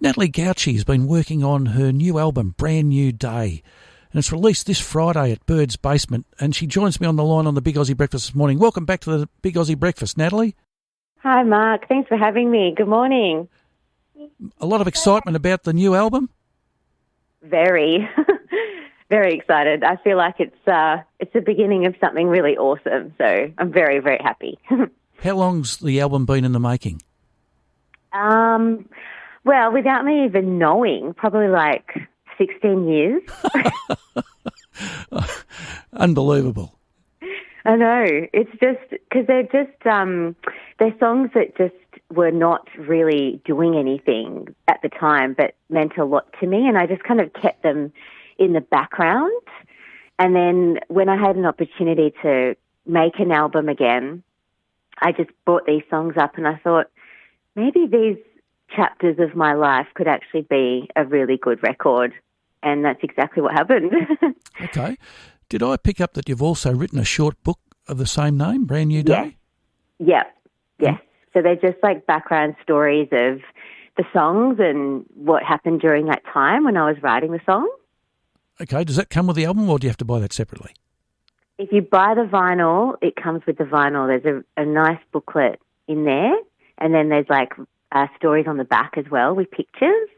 Natalie Gauci has been working on her new album, Brand New Day, and it's released this Friday at Bird's Basement, and she joins me on the line on the Big Aussie Breakfast this morning. Welcome back to the Big Aussie Breakfast, Natalie. Hi, Mark. Thanks for having me. Good morning. A lot of excitement about the new album? Very, very excited. I feel like it's the beginning of something really awesome, so I'm very, very happy. How long's the album been in the making? Well, without me even knowing, probably like 16 years. Unbelievable. I know. It's just because they're songs that just were not really doing anything at the time, but meant a lot to me, and I just kind of kept them in the background. And then when I had an opportunity to make an album again, I just brought these songs up, and I thought maybe these chapters of my life could actually be a really good record, and that's exactly what happened. Okay. Did I pick up that you've also written a short book of the same name, Brand New Day? Yeah. Yes. So they're just like background stories of the songs and what happened during that time when I was writing the song. Okay. Does that come with the album, or do you have to buy that separately? If you buy the vinyl, it comes with the vinyl. There's a nice booklet in there, and then there's like stories on the back as well with pictures.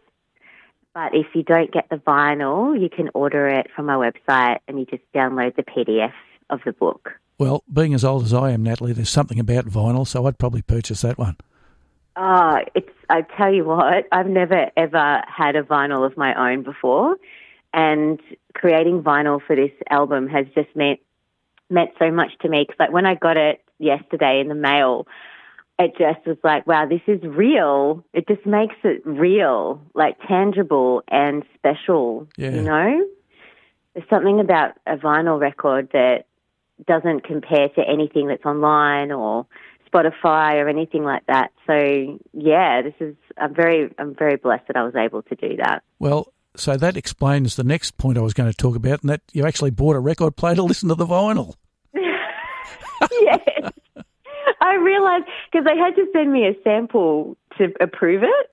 But if you don't get the vinyl, you can order it from our website and you just download the PDF of the book. Well, being as old as I am, Natalie, there's something about vinyl, so I'd probably purchase that one. I tell you what, I've never ever had a vinyl of my own before, and creating vinyl for this album has just meant so much to me, because like when I got it yesterday in the mail, it just was like, wow, this is real. It just makes it real, like tangible and special, You know? There's something about a vinyl record that doesn't compare to anything that's online or Spotify or anything like that. So, yeah, I'm very blessed that I was able to do that. Well, so that explains the next point I was going to talk about, and that you actually bought a record player to listen to the vinyl. Yes. I realised, because they had to send me a sample to approve it,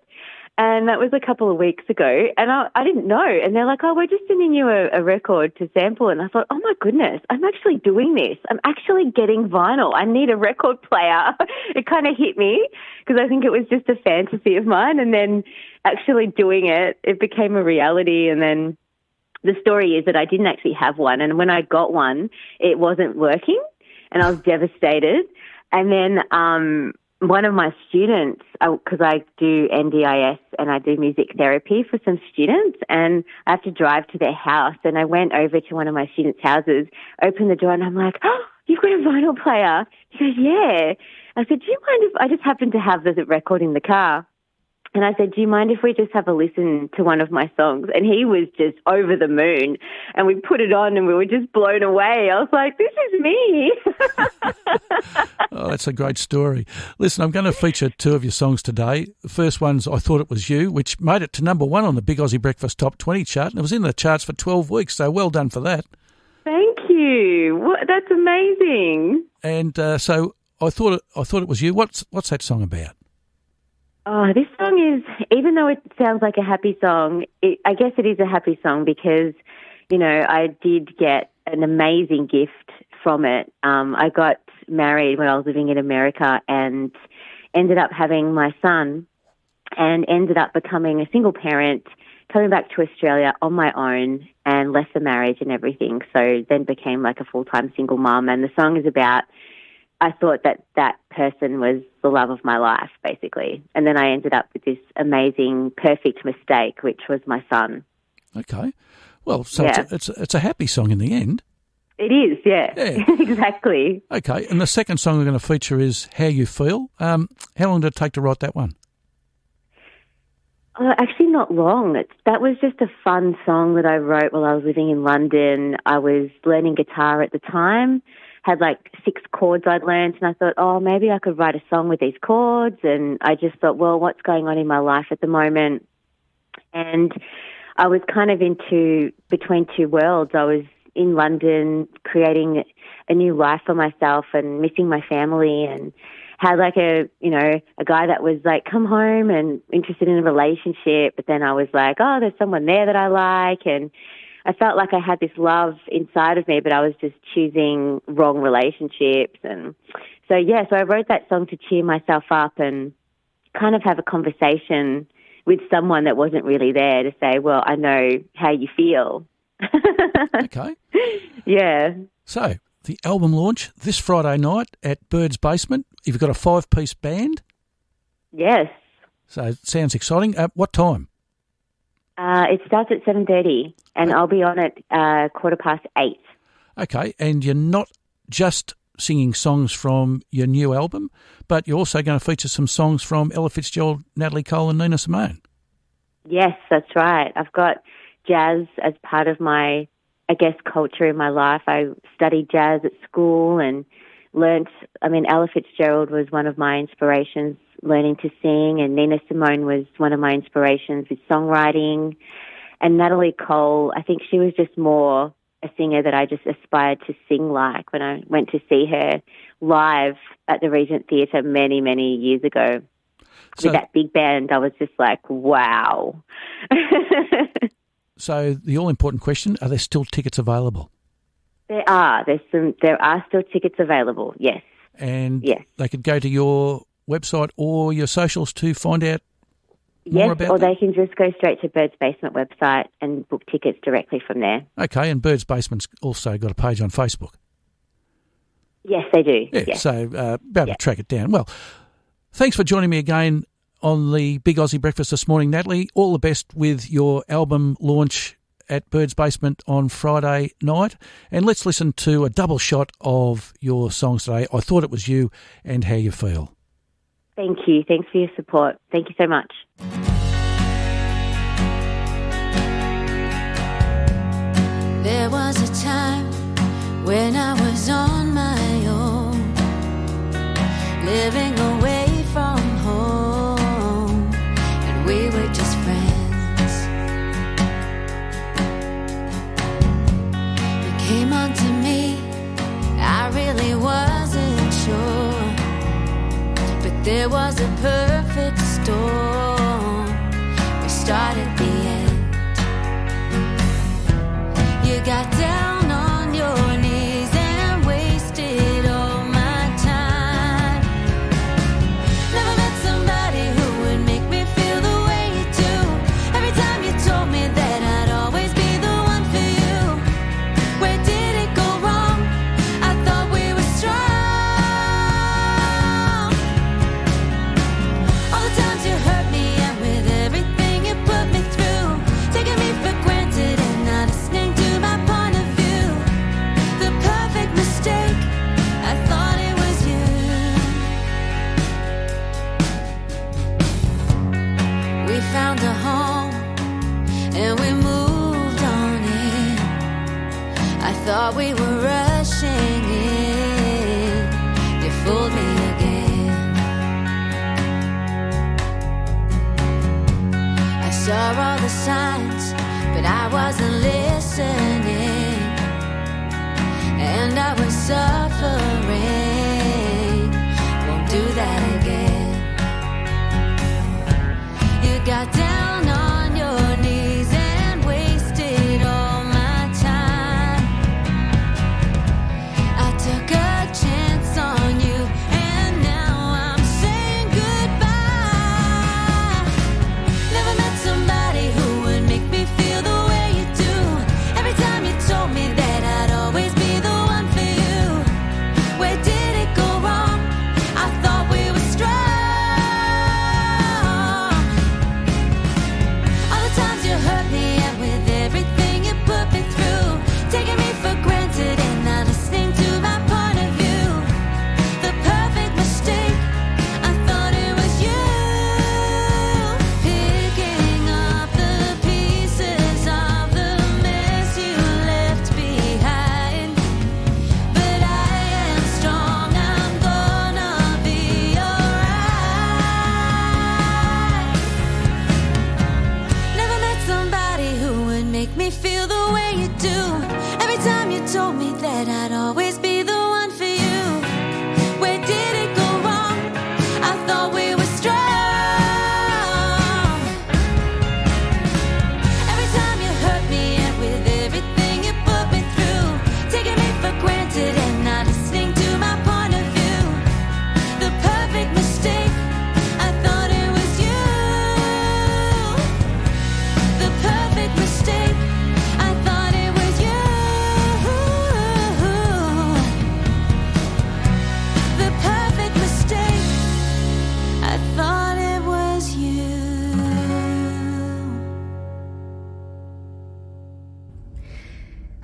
and that was a couple of weeks ago, and I didn't know. And they're like, oh, we're just sending you a record to sample. And I thought, oh, my goodness, I'm actually doing this. I'm actually getting vinyl. I need a record player. It kind of hit me, because I think it was just a fantasy of mine. And then actually doing it, it became a reality. And then the story is that I didn't actually have one. And when I got one, it wasn't working, and I was devastated. And then one of my students, because I do NDIS and I do music therapy for some students, and I have to drive to their house, and I went over to one of my students' houses, opened the door, and I'm like, oh, you've got a vinyl player? He goes, yeah. I said, do you mind if I just happen to have the record in the car? And I said, do you mind if we just have a listen to one of my songs? And he was just over the moon. And we put it on and we were just blown away. I was like, this is me. Oh, that's a great story. Listen, I'm going to feature two of your songs today. The first one's I Thought It Was You, which made it to number one on the Big Aussie Breakfast Top 20 chart. And it was in the charts for 12 weeks, so well done for that. Thank you. That's amazing. And so I Thought It Was You. What's that song about? Oh, this song is, even though it sounds like a happy song, I guess it is a happy song because, you know, I did get an amazing gift from it. I got married when I was living in America and ended up having my son and ended up becoming a single parent, coming back to Australia on my own and left the marriage and everything. So then became like a full-time single mum. And the song is about, I thought that person was the love of my life, basically. And then I ended up with this amazing, perfect mistake, which was my son. Okay. Well, so yeah. It's a happy song in the end. It is, yeah. Exactly. Okay. And the second song we're going to feature is How You Feel. How long did it take to write that one? Actually, not long. That was just a fun song that I wrote while I was living in London. I was learning guitar at the time. Had like 6 chords I'd learned, and I thought, oh, maybe I could write a song with these chords. And I just thought, well, what's going on in my life at the moment? And I was kind of between two worlds. I was in London creating a new life for myself and missing my family had like a guy that was like, come home and interested in a relationship. But then I was like, oh, there's someone there that I like. And I felt like I had this love inside of me, but I was just choosing wrong relationships. And so I wrote that song to cheer myself up and kind of have a conversation with someone that wasn't really there to say, well, I know how you feel. Okay. Yeah. So the album launch this Friday night at Bird's Basement. You've got a 5-piece band. Yes. So it sounds exciting. What time? It starts at 7:30 and I'll be on at 8:15. Okay. And you're not just singing songs from your new album, but you're also going to feature some songs from Ella Fitzgerald, Natalie Cole and Nina Simone. Yes, that's right. I've got jazz as part of my, I guess, culture in my life. I studied jazz at school and Ella Fitzgerald was one of my inspirations learning to sing, and Nina Simone was one of my inspirations with songwriting. And Natalie Cole, I think she was just more a singer that I just aspired to sing like when I went to see her live at the Regent Theatre many, many years ago. With that big band, I was just like, wow. So the all-important question, are there still tickets available? There are. There are still tickets available, yes. And they could go to your website or your socials to find out more about or that? they can just go straight to Bird's Basement website and book tickets directly from there. Okay, and Bird's Basement's also got a page on Facebook. Yes, they do. Yeah, yes. So be able to track it down. Well, thanks for joining me again on the Big Aussie Breakfast this morning, Natalie. All the best with your album launch at Bird's Basement on Friday night. And let's listen to a double shot of your songs today, I Thought It Was You and How You Feel. Thank you. Thanks for your support. Thank you so much. There was a time when I was on my own, living away from home, and we were just friends. You came on to me, I really wasn't sure, but there was a perfect storm. We started the end. You got down on your knees and wasted all my time. Never met somebody who would make me feel the way you do. Every time you told me that I'd always be the one for you. Where did it go wrong? I thought we were strong. All the times you hurt me and with everything you put me through, taking me for granted and not listening to my point of view. The perfect mistake, I thought it was you. We found a home and we moved on in. I thought we were rushing in. You fooled me again. I saw all the signs, but I wasn't listening, and I was suffering. Won't do that again. You got down on your knees and wasted all my time. I took a chance on you, and now I'm saying goodbye. Never met somebody who would make me feel the way you do. Every time you told me that I'd always be the one for you. Where did it go wrong? I thought we were strong. All the times you hurt me and with everything you put me through, taking me for granted and not listening to my point of view. The perfect mistake, I thought it was you. Picking up the pieces of the mess you left behind. But I am strong, I'm gonna be alright. Never met somebody who would make me feel the way you do. Every time you told me that I'd always be the one for you. Where did it go wrong?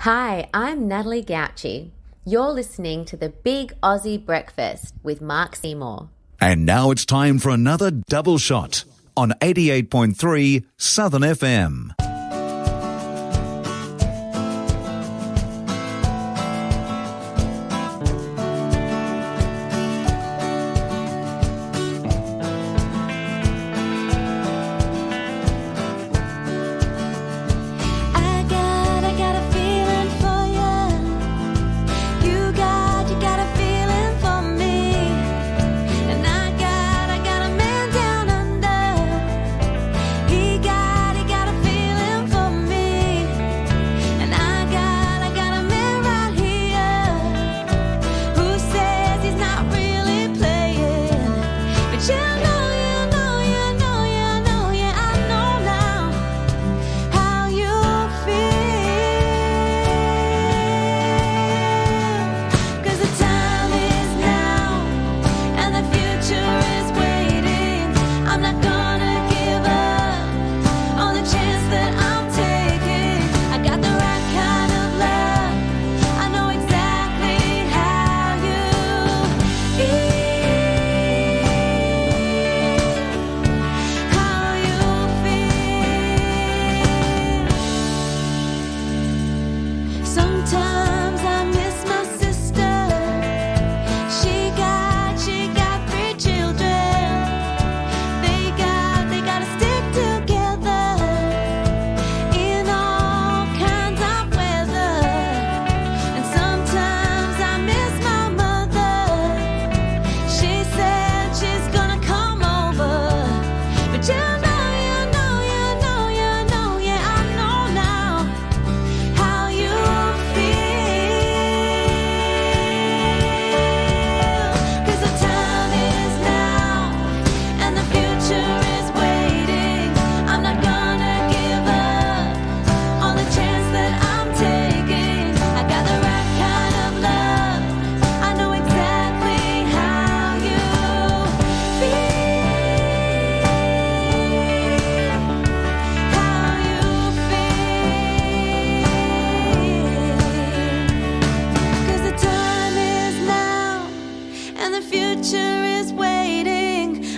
Hi, I'm Natalie Gauci. You're listening to the Big Aussie Breakfast with Mark Seymour. And now it's time for another double shot on 88.3 Southern FM.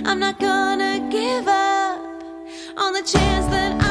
I'm not gonna give up on the chance that